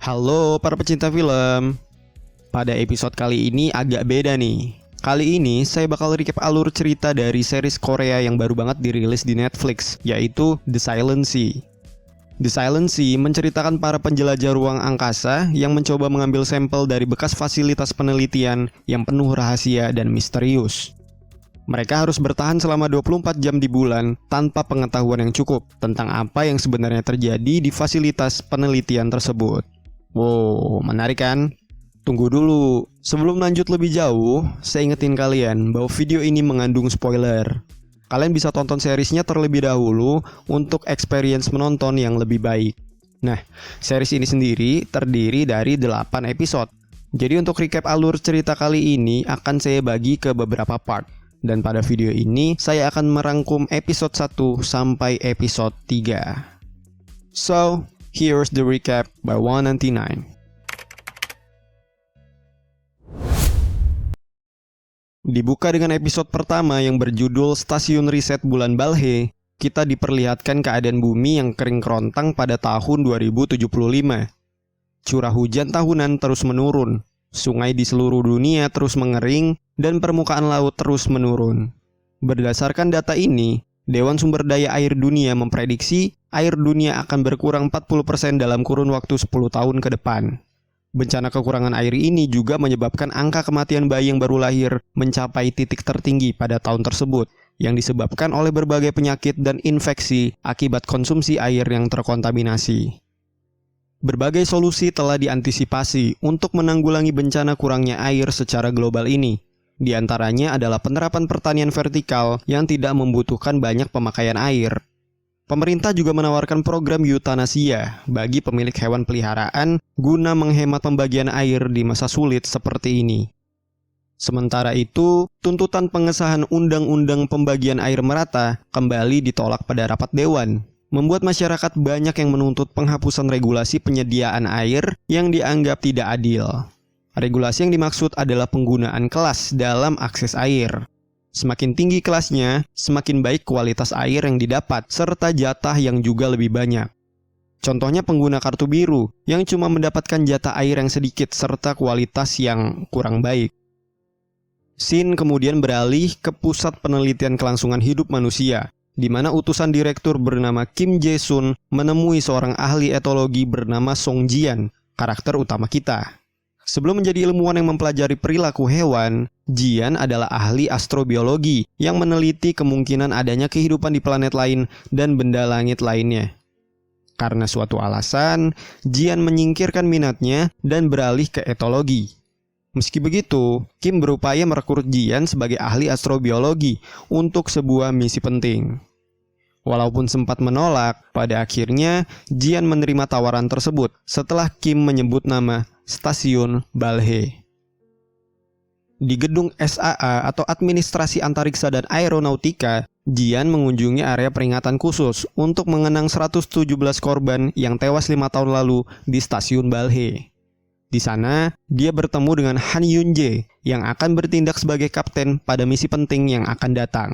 Halo para pecinta film. Pada episode kali ini agak beda nih. Kali ini saya bakal recap alur cerita dari series Korea yang baru banget dirilis di Netflix, yaitu The Silent Sea. The Silent Sea menceritakan para penjelajah ruang angkasa yang mencoba mengambil sampel dari bekas fasilitas penelitian yang penuh rahasia dan misterius. Mereka harus bertahan selama 24 jam di bulan tanpa pengetahuan yang cukup tentang apa yang sebenarnya terjadi di fasilitas penelitian tersebut. Wow, menarik kan? Tunggu dulu, sebelum lanjut lebih jauh, saya ingetin kalian bahwa video ini mengandung spoiler. Kalian bisa tonton seriesnya terlebih dahulu untuk experience menonton yang lebih baik. Nah, series ini sendiri terdiri dari 8 episode. Jadi untuk recap alur cerita kali ini akan saya bagi ke beberapa part. Dan pada video ini saya akan merangkum episode 1 sampai episode 3. So, here's the recap by 199. Dibuka dengan episode pertama yang berjudul Stasiun Riset Bulan Balhae. Kita diperlihatkan keadaan bumi yang kering kerontang pada tahun 2075. Curah hujan tahunan terus menurun, sungai di seluruh dunia terus mengering, dan permukaan laut terus menurun. Berdasarkan data ini, Dewan Sumber Daya Air Dunia memprediksi air dunia akan berkurang 40% dalam kurun waktu 10 tahun ke depan. Bencana kekurangan air ini juga menyebabkan angka kematian bayi yang baru lahir mencapai titik tertinggi pada tahun tersebut, yang disebabkan oleh berbagai penyakit dan infeksi akibat konsumsi air yang terkontaminasi. Berbagai solusi telah diantisipasi untuk menanggulangi bencana kurangnya air secara global ini. Di antaranya adalah penerapan pertanian vertikal yang tidak membutuhkan banyak pemakaian air. Pemerintah juga menawarkan program eutanasia bagi pemilik hewan peliharaan guna menghemat pembagian air di masa sulit seperti ini. Sementara itu, tuntutan pengesahan Undang-Undang Pembagian Air Merata kembali ditolak pada rapat Dewan, membuat masyarakat banyak yang menuntut penghapusan regulasi penyediaan air yang dianggap tidak adil. Regulasi yang dimaksud adalah penggunaan kelas dalam akses air. Semakin tinggi kelasnya, semakin baik kualitas air yang didapat, serta jatah yang juga lebih banyak. Contohnya pengguna kartu biru, yang cuma mendapatkan jatah air yang sedikit, serta kualitas yang kurang baik. Scene kemudian beralih ke pusat penelitian kelangsungan hidup manusia, di mana utusan direktur bernama Kim Jae-sun menemui seorang ahli etologi bernama Song Jian, karakter utama kita. Sebelum menjadi ilmuwan yang mempelajari perilaku hewan, Jian adalah ahli astrobiologi yang meneliti kemungkinan adanya kehidupan di planet lain dan benda langit lainnya. Karena suatu alasan, Jian menyingkirkan minatnya dan beralih ke etologi. Meski begitu, Kim berupaya merekrut Jian sebagai ahli astrobiologi untuk sebuah misi penting. Walaupun sempat menolak, pada akhirnya Jian menerima tawaran tersebut setelah Kim menyebut nama Stasiun Balhae. Di gedung SAA atau Administrasi Antariksa dan Aeronautika, Jian mengunjungi area peringatan khusus untuk mengenang 117 korban yang tewas 5 tahun lalu di Stasiun Balhae. Di sana, dia bertemu dengan Han Yun-jae yang akan bertindak sebagai kapten pada misi penting yang akan datang.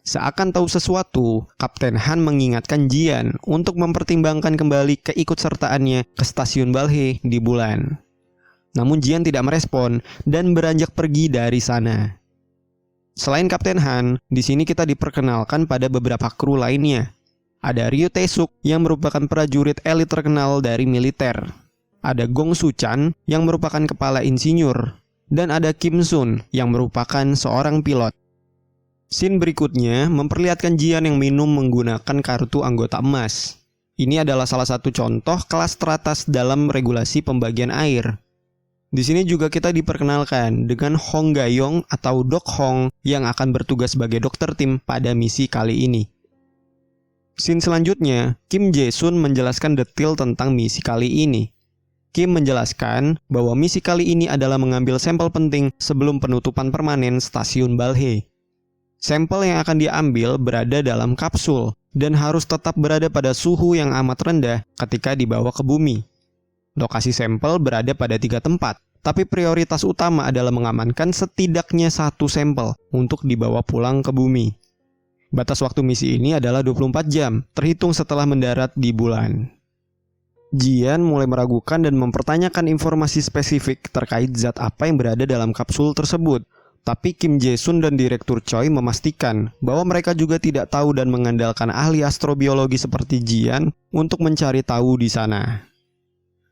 Seakan tahu sesuatu, Kapten Han mengingatkan Jian untuk mempertimbangkan kembali keikutsertaannya ke Stasiun Balhae di bulan. Namun Jian tidak merespon dan beranjak pergi dari sana. Selain Kapten Han, di sini kita diperkenalkan pada beberapa kru lainnya. Ada Ryu Tae-suk yang merupakan prajurit elit terkenal dari militer. Ada Gong Soo-chan yang merupakan kepala insinyur. Dan ada Kim Sun yang merupakan seorang pilot. Scene berikutnya memperlihatkan Jian yang minum menggunakan kartu anggota emas. Ini adalah salah satu contoh kelas teratas dalam regulasi pembagian air. Di sini juga kita diperkenalkan dengan Hong Ga-yong atau Dok Hong yang akan bertugas sebagai dokter tim pada misi kali ini. Scene selanjutnya, Kim Jae-sun menjelaskan detail tentang misi kali ini. Kim menjelaskan bahwa misi kali ini adalah mengambil sampel penting sebelum penutupan permanen Stasiun Balhae. Sampel yang akan diambil berada dalam kapsul dan harus tetap berada pada suhu yang amat rendah ketika dibawa ke bumi. Lokasi sampel berada pada 3 tempat, tapi prioritas utama adalah mengamankan setidaknya 1 sampel untuk dibawa pulang ke bumi. Batas waktu misi ini adalah 24 jam, terhitung setelah mendarat di bulan. Jian mulai meragukan dan mempertanyakan informasi spesifik terkait zat apa yang berada dalam kapsul tersebut. Tapi Kim Jae-sun dan Direktur Choi memastikan bahwa mereka juga tidak tahu dan mengandalkan ahli astrobiologi seperti Jian untuk mencari tahu di sana.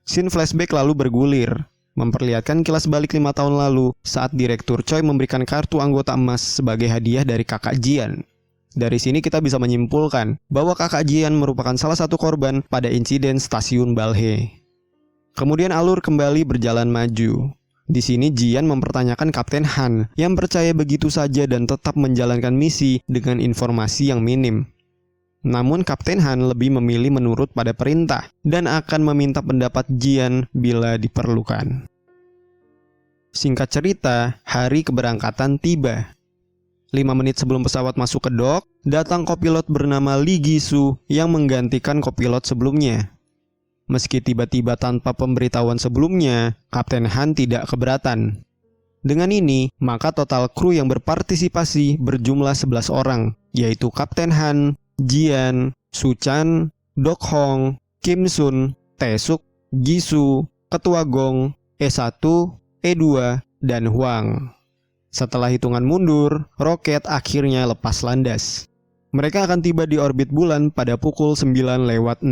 Scene flashback lalu bergulir, memperlihatkan kilas balik 5 tahun lalu saat Direktur Choi memberikan kartu anggota emas sebagai hadiah dari kakak Jian. Dari sini kita bisa menyimpulkan bahwa kakak Jian merupakan salah satu korban pada insiden stasiun Balhae. Kemudian alur kembali berjalan maju. Di sini Jian mempertanyakan Kapten Han yang percaya begitu saja dan tetap menjalankan misi dengan informasi yang minim. Namun Kapten Han lebih memilih menurut pada perintah dan akan meminta pendapat Jian bila diperlukan. Singkat cerita, hari keberangkatan tiba. 5 menit sebelum pesawat masuk ke dok, datang kopilot bernama Lee Gi-soo yang menggantikan kopilot sebelumnya. Meski tiba-tiba tanpa pemberitahuan sebelumnya, Kapten Han tidak keberatan. Dengan ini, maka total kru yang berpartisipasi berjumlah 11 orang, yaitu Kapten Han, Jian, Su-chan, Dok Hong, Kim Sun, Tae-suk, Gi-soo, Ketua Gong, E1, E2, dan Hwang. Setelah hitungan mundur, roket akhirnya lepas landas. Mereka akan tiba di orbit bulan pada pukul 9:06.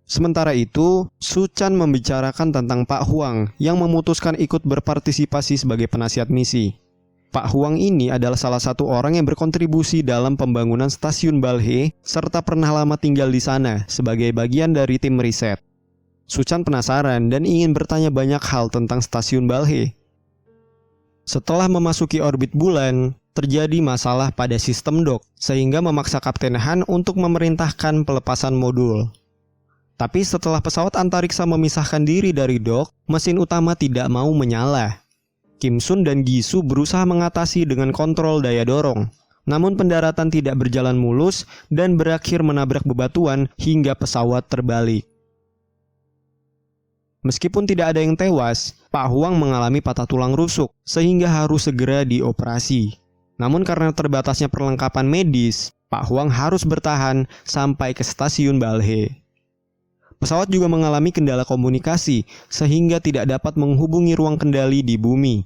Sementara itu, Su-chan membicarakan tentang Pak Hwang yang memutuskan ikut berpartisipasi sebagai penasihat misi. Pak Hwang ini adalah salah satu orang yang berkontribusi dalam pembangunan stasiun Balhae serta pernah lama tinggal di sana sebagai bagian dari tim riset. Su-chan penasaran dan ingin bertanya banyak hal tentang stasiun Balhae. Setelah memasuki orbit bulan, terjadi masalah pada sistem dok sehingga memaksa Kapten Han untuk memerintahkan pelepasan modul. Tapi setelah pesawat antariksa memisahkan diri dari dok, mesin utama tidak mau menyala. Kim Sun dan Gi-soo berusaha mengatasi dengan kontrol daya dorong. Namun pendaratan tidak berjalan mulus dan berakhir menabrak bebatuan hingga pesawat terbalik. Meskipun tidak ada yang tewas, Pak Hwang mengalami patah tulang rusuk sehingga harus segera dioperasi. Namun karena terbatasnya perlengkapan medis, Pak Hwang harus bertahan sampai ke stasiun Balhae. Pesawat juga mengalami kendala komunikasi sehingga tidak dapat menghubungi ruang kendali di bumi.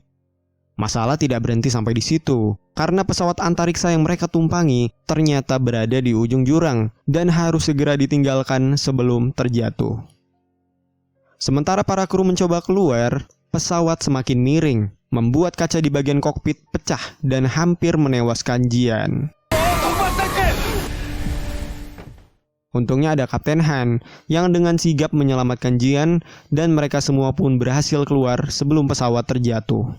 Masalah tidak berhenti sampai di situ, karena pesawat antariksa yang mereka tumpangi ternyata berada di ujung jurang dan harus segera ditinggalkan sebelum terjatuh. Sementara para kru mencoba keluar, pesawat semakin miring, membuat kaca di bagian kokpit pecah dan hampir menewaskan Jian. Untungnya ada Kapten Han yang dengan sigap menyelamatkan Jian dan mereka semua pun berhasil keluar sebelum pesawat terjatuh.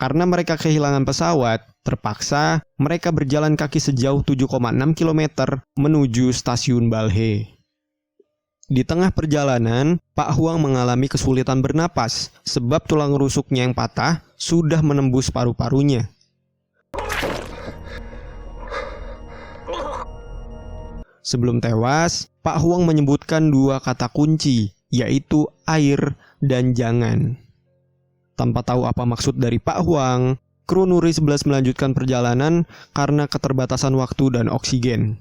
Karena mereka kehilangan pesawat, terpaksa mereka berjalan kaki sejauh 7,6 km menuju stasiun Balhae. Di tengah perjalanan, Pak Hwang mengalami kesulitan bernapas sebab tulang rusuknya yang patah sudah menembus paru-parunya. Sebelum tewas, Pak Hwang menyebutkan 2 kata kunci, yaitu air dan jangan. Tanpa tahu apa maksud dari Pak Hwang, kru Nuri 11 melanjutkan perjalanan karena keterbatasan waktu dan oksigen.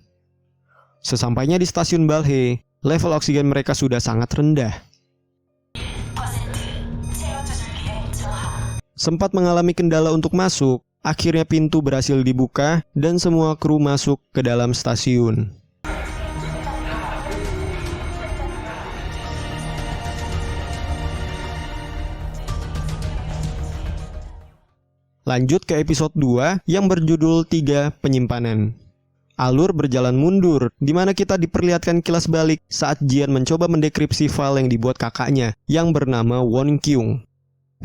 Sesampainya di stasiun Balhae, level oksigen mereka sudah sangat rendah. Sempat mengalami kendala untuk masuk, akhirnya pintu berhasil dibuka dan semua kru masuk ke dalam stasiun. Lanjut ke episode 2 yang berjudul 3 Penyimpanan. Alur berjalan mundur, di mana kita diperlihatkan kilas balik saat Jian mencoba mendekripsi file yang dibuat kakaknya yang bernama Won Kyung.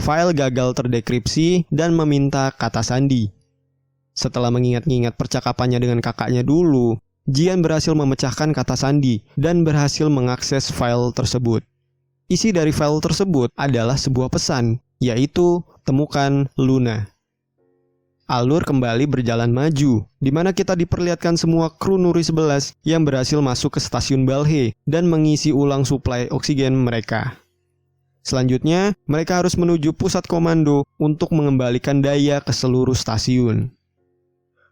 File gagal terdekripsi dan meminta kata sandi. Setelah mengingat-ingat percakapannya dengan kakaknya dulu, Jian berhasil memecahkan kata sandi dan berhasil mengakses file tersebut. Isi dari file tersebut adalah sebuah pesan, yaitu temukan Luna. Alur kembali berjalan maju, di mana kita diperlihatkan semua kru Nuri 11 yang berhasil masuk ke stasiun Balhae dan mengisi ulang suplai oksigen mereka. Selanjutnya, mereka harus menuju pusat komando untuk mengembalikan daya ke seluruh stasiun.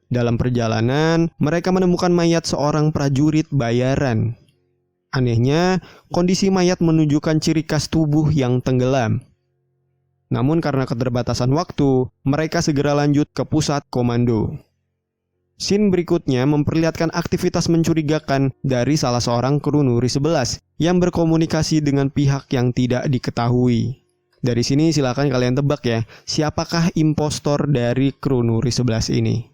Dalam perjalanan, mereka menemukan mayat seorang prajurit bayaran. Anehnya, kondisi mayat menunjukkan ciri khas tubuh yang tenggelam. Namun karena keterbatasan waktu, mereka segera lanjut ke pusat komando. Scene berikutnya memperlihatkan aktivitas mencurigakan dari salah seorang kru Nuri 11 yang berkomunikasi dengan pihak yang tidak diketahui. Dari sini silakan kalian tebak ya, siapakah impostor dari kru Nuri 11 ini.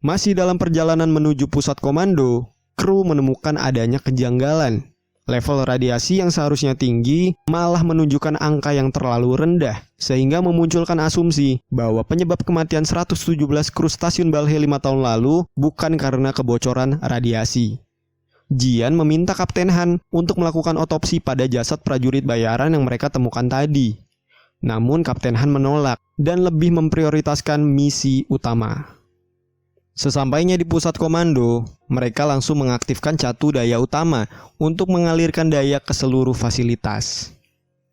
Masih dalam perjalanan menuju pusat komando, kru menemukan adanya kejanggalan. Level radiasi yang seharusnya tinggi malah menunjukkan angka yang terlalu rendah, sehingga memunculkan asumsi bahwa penyebab kematian 117 kru stasiun Balhe 5 tahun lalu bukan karena kebocoran radiasi. Jian meminta Kapten Han untuk melakukan otopsi pada jasad prajurit bayaran yang mereka temukan tadi. Namun Kapten Han menolak dan lebih memprioritaskan misi utama. Sesampainya di pusat komando, mereka langsung mengaktifkan catu daya utama untuk mengalirkan daya ke seluruh fasilitas.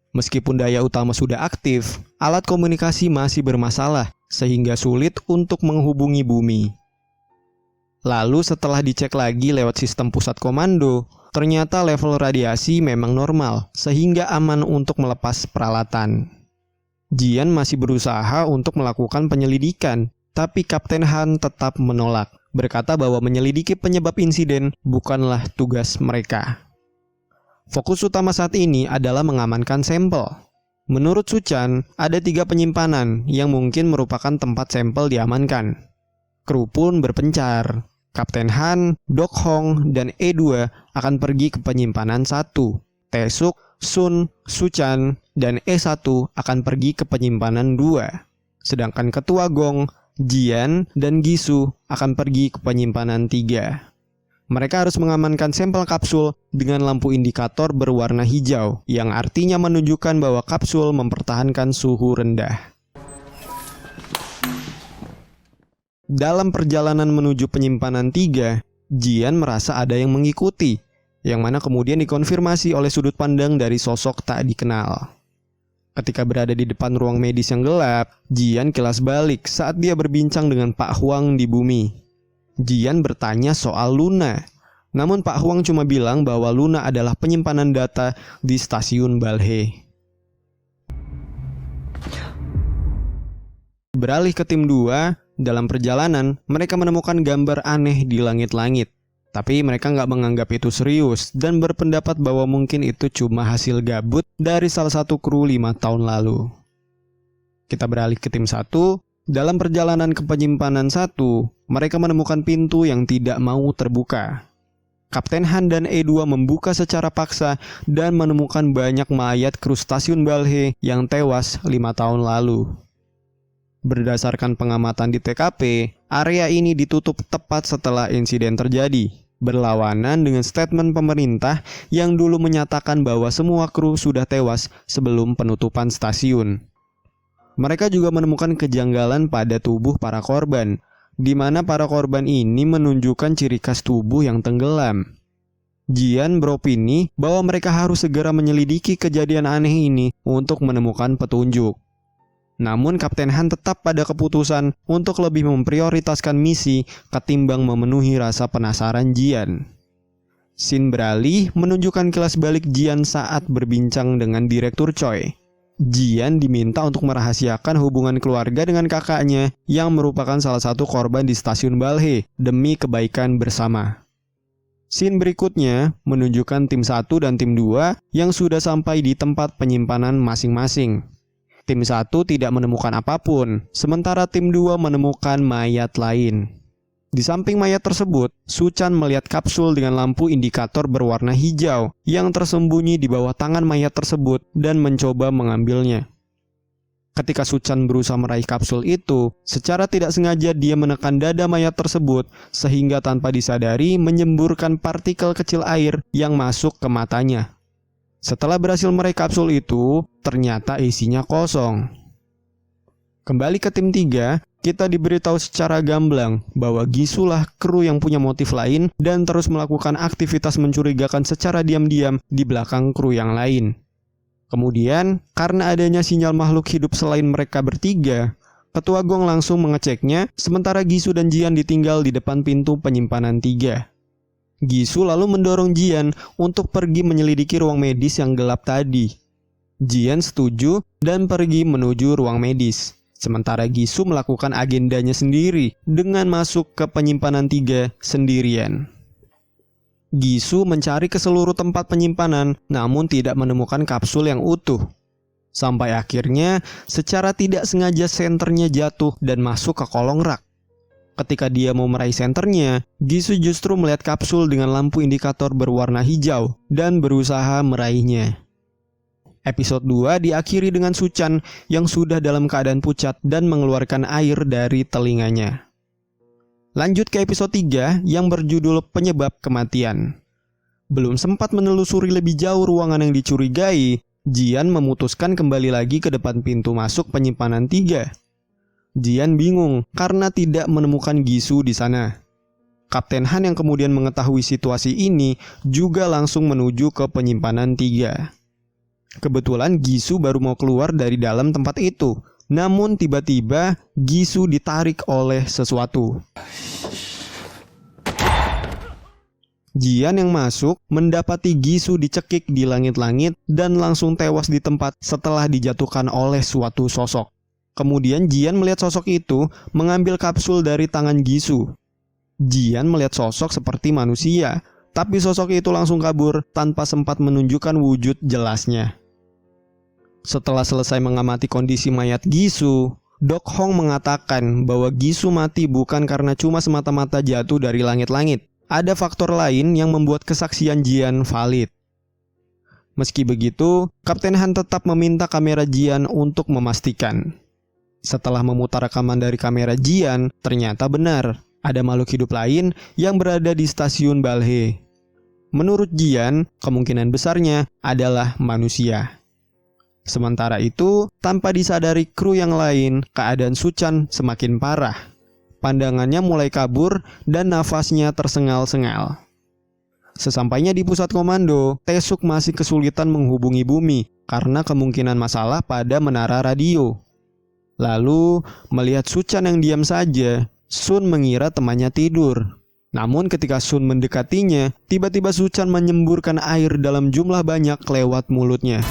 Meskipun daya utama sudah aktif, alat komunikasi masih bermasalah sehingga sulit untuk menghubungi bumi. Lalu setelah dicek lagi lewat sistem pusat komando, ternyata level radiasi memang normal sehingga aman untuk melepas peralatan. Jian masih berusaha untuk melakukan penyelidikan, tapi Kapten Han tetap menolak, berkata bahwa menyelidiki penyebab insiden bukanlah tugas mereka. Fokus utama saat ini adalah mengamankan sampel. Menurut Suchan, ada 3 penyimpanan yang mungkin merupakan tempat sampel diamankan. Kru pun berpencar. Kapten Han, Dok Hong, dan E2 akan pergi ke penyimpanan 1. Taesuk, Sun, Suchan, dan E1 akan pergi ke penyimpanan 2. Sedangkan Ketua Gong, Jian, dan Gisu akan pergi ke penyimpanan 3. Mereka harus mengamankan sampel kapsul dengan lampu indikator berwarna hijau, yang artinya menunjukkan bahwa kapsul mempertahankan suhu rendah. Dalam perjalanan menuju penyimpanan 3, Jian merasa ada yang mengikuti, yang mana kemudian dikonfirmasi oleh sudut pandang dari sosok tak dikenal. Ketika berada di depan ruang medis yang gelap, Jian kilas balik saat dia berbincang dengan Pak Huang di bumi. Jian bertanya soal Luna, namun Pak Huang cuma bilang bahwa Luna adalah penyimpanan data di stasiun Balhe. Beralih ke tim 2, dalam perjalanan mereka menemukan gambar aneh di langit-langit. Tapi mereka nggak menganggap itu serius dan berpendapat bahwa mungkin itu cuma hasil gabut dari salah satu kru 5 tahun lalu. Kita beralih ke tim 1. Dalam perjalanan ke penyimpanan 1, mereka menemukan pintu yang tidak mau terbuka. Kapten Han dan E2 membuka secara paksa dan menemukan banyak mayat kru stasiun Balhe yang tewas 5 tahun lalu. Berdasarkan pengamatan di TKP, area ini ditutup tepat setelah insiden terjadi, berlawanan dengan statement pemerintah yang dulu menyatakan bahwa semua kru sudah tewas sebelum penutupan stasiun. Mereka juga menemukan kejanggalan pada tubuh para korban, di mana para korban ini menunjukkan ciri khas tubuh yang tenggelam. Jian beropini bahwa mereka harus segera menyelidiki kejadian aneh ini untuk menemukan petunjuk. Namun Kapten Han tetap pada keputusan untuk lebih memprioritaskan misi ketimbang memenuhi rasa penasaran Jian. Scene beralih menunjukkan kilas balik Jian saat berbincang dengan Direktur Choi. Jian diminta untuk merahasiakan hubungan keluarga dengan kakaknya yang merupakan salah satu korban di stasiun Balhe demi kebaikan bersama. Scene berikutnya menunjukkan tim 1 dan tim 2 yang sudah sampai di tempat penyimpanan masing-masing. Tim 1 tidak menemukan apapun, sementara tim 2 menemukan mayat lain. Di samping mayat tersebut, Suchan melihat kapsul dengan lampu indikator berwarna hijau yang tersembunyi di bawah tangan mayat tersebut dan mencoba mengambilnya. Ketika Suchan berusaha meraih kapsul itu, secara tidak sengaja dia menekan dada mayat tersebut sehingga tanpa disadari menyemburkan partikel kecil air yang masuk ke matanya. Setelah berhasil meraih kapsul itu, ternyata isinya kosong. Kembali ke tim 3, kita diberitahu secara gamblang bahwa Gisulah kru yang punya motif lain dan terus melakukan aktivitas mencurigakan secara diam-diam di belakang kru yang lain. Kemudian, karena adanya sinyal makhluk hidup selain mereka bertiga, Ketua Gong langsung mengeceknya, sementara Gisu dan Jian ditinggal di depan pintu penyimpanan 3. Gisu lalu mendorong Jian untuk pergi menyelidiki ruang medis yang gelap tadi. Jian setuju dan pergi menuju ruang medis. Sementara Gisu melakukan agendanya sendiri dengan masuk ke penyimpanan 3 sendirian. Gisu mencari ke seluruh tempat penyimpanan namun tidak menemukan kapsul yang utuh. Sampai akhirnya secara tidak sengaja senternya jatuh dan masuk ke kolong rak. Ketika dia mau meraih senternya, Gisu justru melihat kapsul dengan lampu indikator berwarna hijau dan berusaha meraihnya. Episode 2 diakhiri dengan Suchan yang sudah dalam keadaan pucat dan mengeluarkan air dari telinganya. Lanjut ke episode 3 yang berjudul Penyebab Kematian. Belum sempat menelusuri lebih jauh ruangan yang dicurigai, Jian memutuskan kembali lagi ke depan pintu masuk penyimpanan 3. Jian bingung karena tidak menemukan Gisu di sana. Kapten Han yang kemudian mengetahui situasi ini juga langsung menuju ke penyimpanan 3. Kebetulan Gisu baru mau keluar dari dalam tempat itu. Namun tiba-tiba Gisu ditarik oleh sesuatu. Jian yang masuk mendapati Gisu dicekik di langit-langit dan langsung tewas di tempat setelah dijatuhkan oleh suatu sosok. Kemudian Jian melihat sosok itu mengambil kapsul dari tangan Gisu. Jian melihat sosok seperti manusia, tapi sosok itu langsung kabur tanpa sempat menunjukkan wujud jelasnya. Setelah selesai mengamati kondisi mayat Gisu, Dok Hong mengatakan bahwa Gisu mati bukan karena cuma semata-mata jatuh dari langit-langit. Ada faktor lain yang membuat kesaksian Jian valid. Meski begitu, Kapten Han tetap meminta kamera Jian untuk memastikan. Setelah memutar rekaman dari kamera Jian, ternyata benar, ada makhluk hidup lain yang berada di stasiun Balhe. Menurut Jian, kemungkinan besarnya adalah manusia. Sementara itu, tanpa disadari kru yang lain, keadaan Suchan semakin parah. Pandangannya mulai kabur dan nafasnya tersengal-sengal. Sesampainya di pusat komando, Taesuk masih kesulitan menghubungi bumi karena kemungkinan masalah pada menara radio. Lalu, melihat Suchan yang diam saja, Sun mengira temannya tidur. Namun ketika Sun mendekatinya, tiba-tiba Suchan menyemburkan air dalam jumlah banyak lewat mulutnya.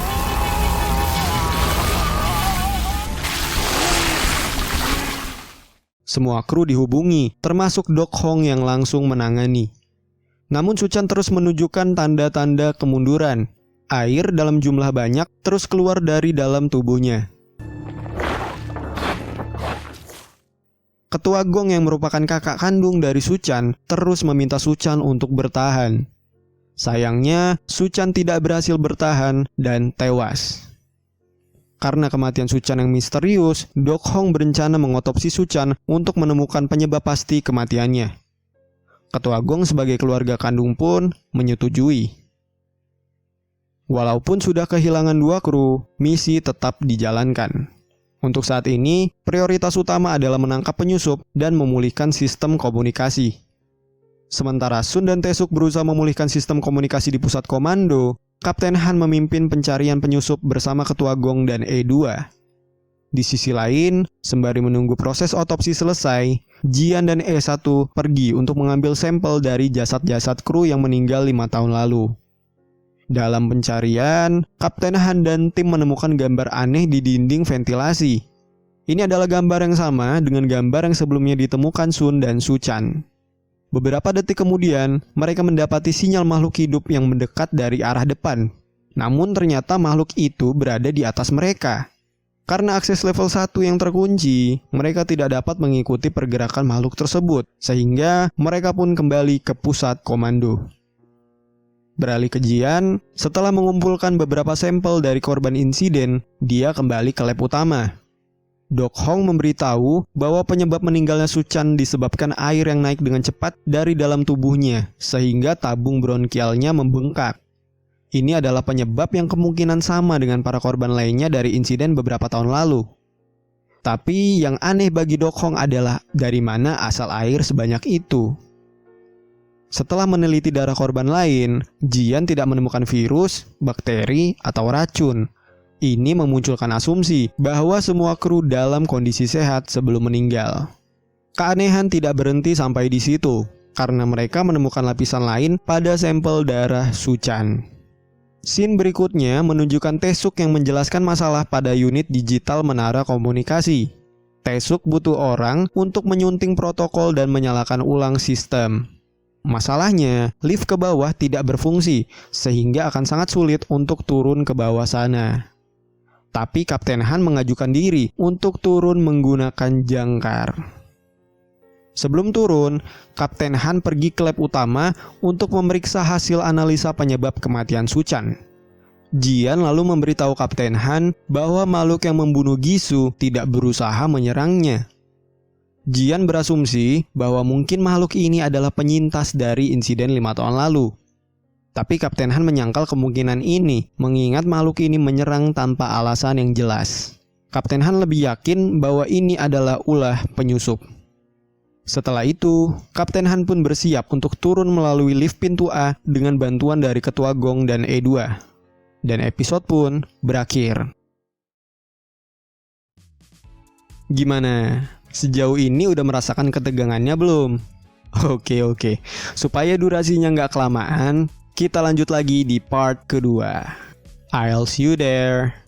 Semua kru dihubungi, termasuk Dok Hong yang langsung menangani. Namun Suchan terus menunjukkan tanda-tanda kemunduran. Air dalam jumlah banyak terus keluar dari dalam tubuhnya. Ketua Gong yang merupakan kakak kandung dari Suchan terus meminta Suchan untuk bertahan. Sayangnya, Suchan tidak berhasil bertahan dan tewas. Karena kematian Suchan yang misterius, Dok Hong berencana mengotopsi Suchan untuk menemukan penyebab pasti kematiannya. Ketua Gong sebagai keluarga kandung pun menyetujui. Walaupun sudah kehilangan 2 kru, misi tetap dijalankan. Untuk saat ini, prioritas utama adalah menangkap penyusup dan memulihkan sistem komunikasi. Sementara Sun dan Taesuk berusaha memulihkan sistem komunikasi di pusat komando, Kapten Han memimpin pencarian penyusup bersama Ketua Gong dan E2. Di sisi lain, sembari menunggu proses otopsi selesai, Jian dan E1 pergi untuk mengambil sampel dari jasad-jasad kru yang meninggal 5 tahun lalu. Dalam pencarian, Kapten Han dan tim menemukan gambar aneh di dinding ventilasi. Ini adalah gambar yang sama dengan gambar yang sebelumnya ditemukan Sun dan Suchan. Beberapa detik kemudian, mereka mendapati sinyal makhluk hidup yang mendekat dari arah depan. Namun ternyata makhluk itu berada di atas mereka. Karena akses level 1 yang terkunci, mereka tidak dapat mengikuti pergerakan makhluk tersebut, sehingga mereka pun kembali ke pusat komando. Beralih ke Jian, setelah mengumpulkan beberapa sampel dari korban insiden, dia kembali ke lab utama. Dok Hong memberitahu bahwa penyebab meninggalnya Suchan disebabkan air yang naik dengan cepat dari dalam tubuhnya, sehingga tabung bronkialnya membengkak. Ini adalah penyebab yang kemungkinan sama dengan para korban lainnya dari insiden beberapa tahun lalu. Tapi yang aneh bagi Dok Hong adalah dari mana asal air sebanyak itu. Setelah meneliti darah korban lain, Jian tidak menemukan virus, bakteri, atau racun. Ini memunculkan asumsi bahwa semua kru dalam kondisi sehat sebelum meninggal. Keanehan tidak berhenti sampai di situ, karena mereka menemukan lapisan lain pada sampel darah Suchan. Scene berikutnya menunjukkan Tae-suk yang menjelaskan masalah pada unit digital menara komunikasi. Tae-suk butuh orang untuk menyunting protokol dan menyalakan ulang sistem. Masalahnya, lift ke bawah tidak berfungsi, sehingga akan sangat sulit untuk turun ke bawah sana. Tapi Kapten Han mengajukan diri untuk turun menggunakan jangkar. Sebelum turun, Kapten Han pergi ke lab utama untuk memeriksa hasil analisa penyebab kematian Suchan. Jian lalu memberitahu Kapten Han bahwa makhluk yang membunuh Gisu tidak berusaha menyerangnya. Jian berasumsi bahwa mungkin makhluk ini adalah penyintas dari insiden 5 tahun lalu. Tapi Kapten Han menyangkal kemungkinan ini, mengingat makhluk ini menyerang tanpa alasan yang jelas. Kapten Han lebih yakin bahwa ini adalah ulah penyusup. Setelah itu, Kapten Han pun bersiap untuk turun melalui lift pintu A dengan bantuan dari Ketua Gong dan E2. Dan episode pun berakhir. Gimana? Sejauh ini udah merasakan ketegangannya belum? Oke. Supaya durasinya nggak kelamaan, kita lanjut lagi di part kedua. I'll see you there.